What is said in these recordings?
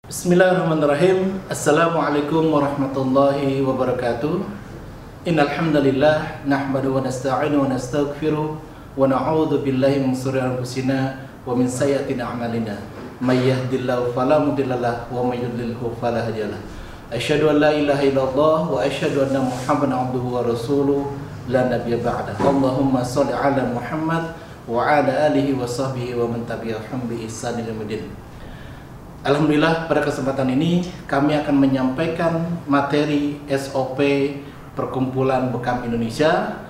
Bismillahirrahmanirrahim. Assalamualaikum warahmatullahi wabarakatuh. Innal hamdalillah nahmaduhu wa nasta'inu wa nastaghfiruh wa na'udzu billahi min shururi anfusina wa min sayyiati a'malina. May yahdihillahu fala mudhillalah wa may yudlilhu fala hadiyalah. Asyhadu an la ilaha illallah wa asyhadu anna Muhammadan abduhu wa rasuluh la nabiyya ba'da. Allahumma shalli ala Muhammad wa ala alihi wa sahbihi wa man tabi'ahum bi ihsan ila yaumil. Alhamdulillah, pada kesempatan ini kami akan menyampaikan materi SOP Perkumpulan Bekam Indonesia.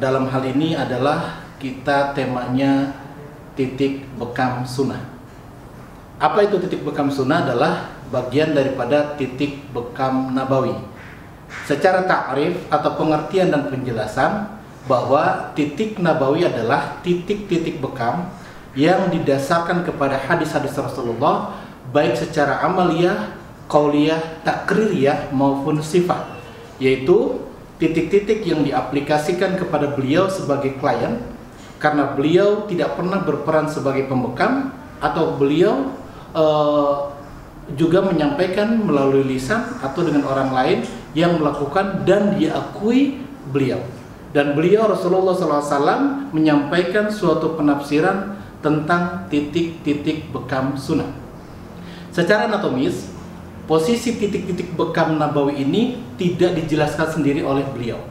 Dalam hal ini adalah kita temanya titik bekam sunnah. Apa itu titik bekam sunnah? Adalah bagian daripada titik bekam nabawi. Secara ta'rif atau pengertian dan penjelasan bahwa titik nabawi adalah titik-titik bekam yang didasarkan kepada hadis-hadis Rasulullah, baik secara amaliyah, qauliyah, takririyah maupun sifat, yaitu titik-titik yang diaplikasikan kepada beliau sebagai klien, karena beliau tidak pernah berperan sebagai pembekam, atau beliau juga menyampaikan melalui lisan atau dengan orang lain yang melakukan dan diakui beliau. Dan beliau Rasulullah SAW menyampaikan suatu penafsiran tentang titik-titik bekam sunnah. Secara anatomis, posisi titik-titik bekam nabawi ini tidak dijelaskan sendiri oleh beliau,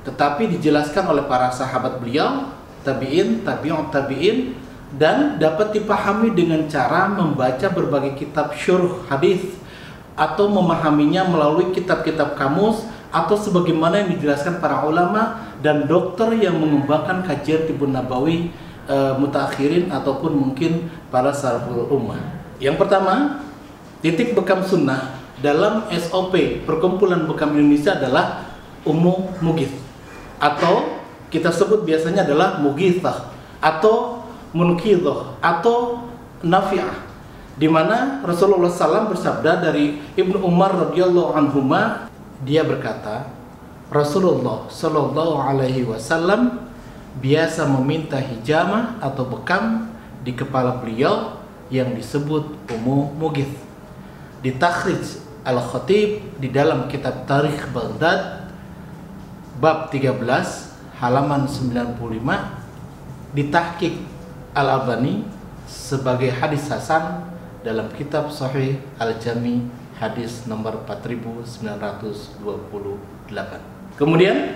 tetapi dijelaskan oleh para sahabat beliau, tabi'in, tabi'ut tabi'in, dan dapat dipahami dengan cara membaca berbagai kitab syurh hadis atau memahaminya melalui kitab-kitab kamus atau sebagaimana yang dijelaskan para ulama dan dokter yang mengembangkan kajian tibbun nabawi, mutakhirin ataupun mungkin para salaful ummah. Yang pertama, titik bekam sunnah dalam SOP Perkumpulan Bekam Indonesia adalah umum mughith, atau kita sebut biasanya adalah mughithah atau munqidhah atau nafi'ah, di mana Rasulullah SAW bersabda dari Ibnu Umar radhiyallahu anhuma, dia berkata, Rasulullah Shallallahu Alaihi Wasallam biasa meminta hijamah atau bekam di kepala beliau yang disebut umum mughith. Di takhrij Al-Khatib di dalam kitab Tarikh Baghdad bab 13 halaman 95, di tahqiq Al-Albani sebagai hadis hasan dalam kitab Sahih Al-Jami hadis nomor 4928. Kemudian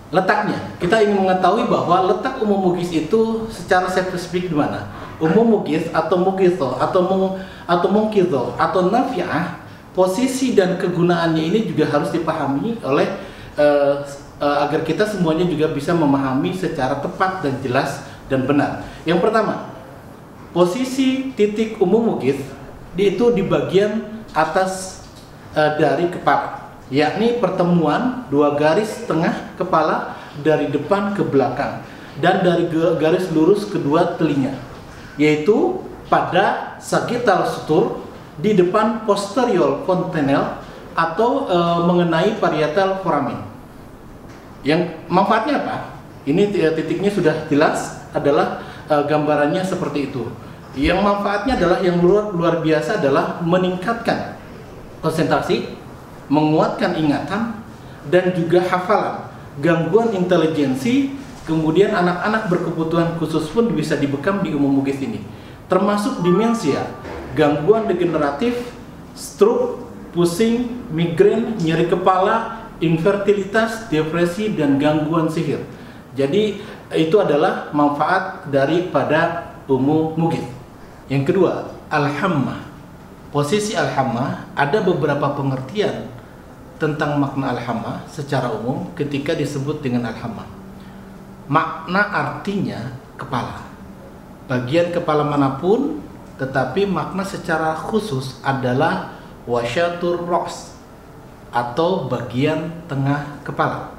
letaknya, kita ingin mengetahui bahwa letak umum mughith itu secara spesifik di mana. Umum mughith atau mughithah atau munqidhah atau nafi'ah, posisi dan kegunaannya ini juga harus dipahami oleh agar kita semuanya juga bisa memahami secara tepat dan jelas dan benar. Yang pertama, posisi titik umum mughith itu di bagian atas dari kepala, yakni pertemuan dua garis tengah kepala dari depan ke belakang dan dari garis lurus kedua telinga, yaitu pada sagittal sutur di depan posterior fontanel atau mengenai parietal foramen. Yang manfaatnya apa? Ini titiknya sudah jelas, adalah gambarannya seperti itu. Yang manfaatnya adalah yang luar biasa adalah meningkatkan konsentrasi, menguatkan ingatan, dan juga hafalan, gangguan intelijensi. Kemudian anak-anak berkebutuhan khusus pun bisa dibekam di umum mughith ini, termasuk demensia, gangguan degeneratif, stroke, pusing, migrain, nyeri kepala, infertilitas, depresi, dan gangguan sihir. Jadi itu adalah manfaat daripada umum mughith. Yang kedua, al-hammah. Posisi al-hammah, ada beberapa pengertian tentang makna al-hammah secara umum ketika disebut dengan al-hammah. Makna artinya kepala, bagian kepala manapun, tetapi makna secara khusus adalah wasyatur ra's atau bagian tengah kepala,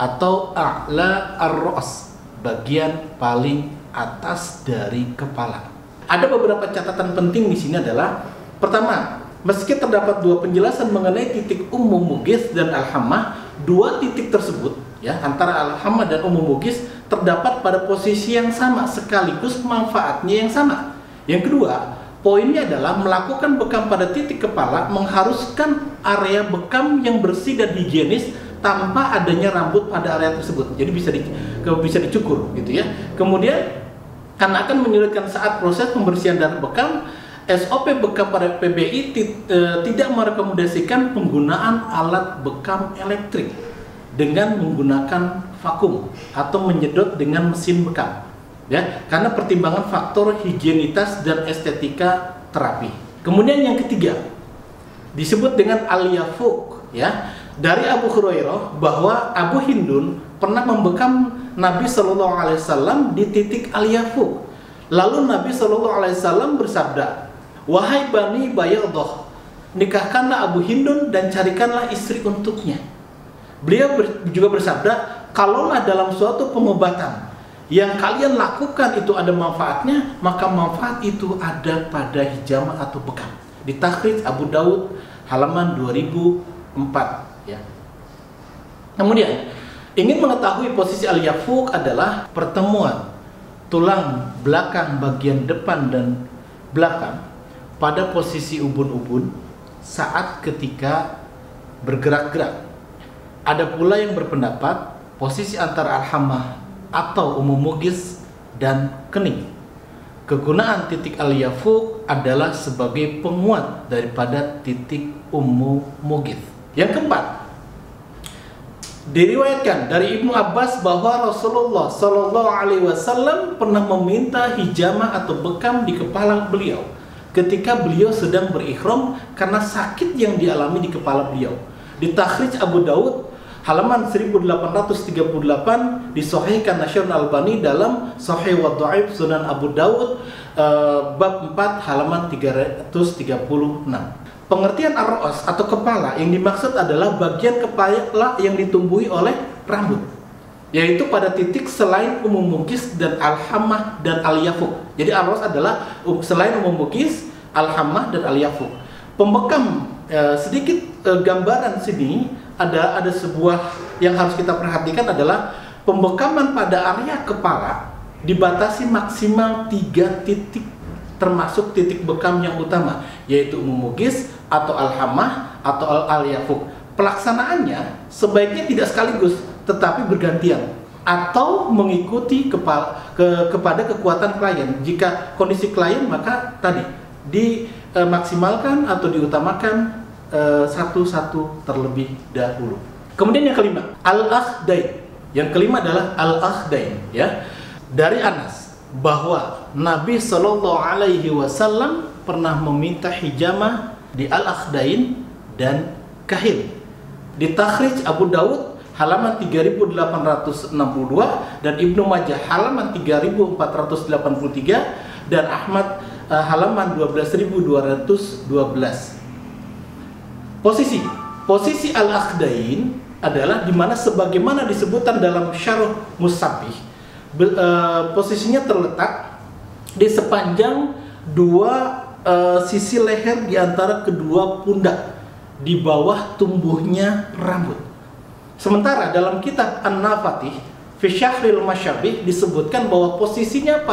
atau a'la ar-ra's, bagian paling atas dari kepala. Ada beberapa catatan penting di sini adalah, pertama, meski terdapat dua penjelasan mengenai titik umum mughith dan al-hammah, dua titik tersebut ya antara al-hammah dan umum mughith terdapat pada posisi yang sama sekaligus manfaatnya yang sama. Yang kedua, Poinnya adalah melakukan bekam pada titik kepala mengharuskan area bekam yang bersih dan higienis tanpa adanya rambut pada area tersebut. Jadi bisa dicukur gitu ya. Kemudian karena akan menyulitkan saat proses pembersihan dan bekam, SOP bekam pada PBI tidak merekomendasikan penggunaan alat bekam elektrik dengan menggunakan vakum atau menyedot dengan mesin bekam. Ya, karena pertimbangan faktor higienitas dan estetika terapi. Kemudian yang ketiga disebut dengan al-yafuq, ya, dari Abu Hurairah bahwa Abu Hindun pernah membekam Nabi Shallallahu Alaihi Wasallam di titik al-yafuq. Lalu Nabi Shallallahu Alaihi Wasallam bersabda, "Wahai Bani Bayadhah, nikahkanlah Abu Hindun dan carikanlah istri untuknya." Beliau juga bersabda, "Kalaulah dalam suatu pengobatan yang kalian lakukan itu ada manfaatnya, maka manfaat itu ada pada hijamah atau bekam." Di Takhrij Abu Daud halaman 2004 ya. Kemudian ingin mengetahui posisi al-yafuq adalah pertemuan tulang belakang bagian depan dan belakang pada posisi ubun-ubun saat ketika bergerak-gerak. Ada pula yang berpendapat posisi antara al-hamah atau umumugis dan kening. Kegunaan titik al-yafuq adalah sebagai penguat daripada titik umumugis. Yang keempat, diriwayatkan dari Ibnu Abbas bahwa Rasulullah Shallallahu Alaihi Wasallam pernah meminta hijamah atau bekam di kepala beliau ketika beliau sedang berikhram karena sakit yang dialami di kepala beliau. Di Takhrij Abu Daud halaman 1838, disahihkan Nasional Albani dalam Sahih wa Dhaif Sunan Abu Daud bab 4 halaman 336. Pengertian ar-ra's atau kepala yang dimaksud adalah bagian kepala yang ditumbuhi oleh rambut, yaitu pada titik selain umumugis dan al-hamah dan al-yafuq. Jadi ar-ra's adalah selain umumugis, al-hamah dan al-yafuq. Pembekam sedikit gambaran sini ada sebuah yang harus kita perhatikan adalah pembekaman pada area kepala dibatasi maksimal 3 titik, termasuk titik bekam yang utama, yaitu umumugis atau al-hamah atau al-yafuq. Pelaksanaannya sebaiknya tidak sekaligus, tetapi bergantian atau mengikuti kepada kekuatan klien. Jika kondisi klien, maka tadi dimaksimalkan atau diutamakan satu-satu terlebih dahulu. Kemudian yang kelima, al-akhdain. Yang kelima adalah al-akhdain, ya. Dari Anas bahwa Nabi Shallallahu Alaihi Wasallam pernah meminta hijamah di al-akhdain dan kahil. Di Takhrij Abu Daud halaman 3862 dan Ibnu Majah halaman 3483 dan Ahmad halaman 12212. Posisi al-akhdain adalah dimana sebagaimana disebutkan dalam Syarh Musabbih, posisinya terletak di sepanjang dua sisi leher di antara kedua pundak di bawah tumbuhnya rambut. Sementara dalam kitab An-Nafatih fi Syahril Masyabih disebutkan bahwa posisinya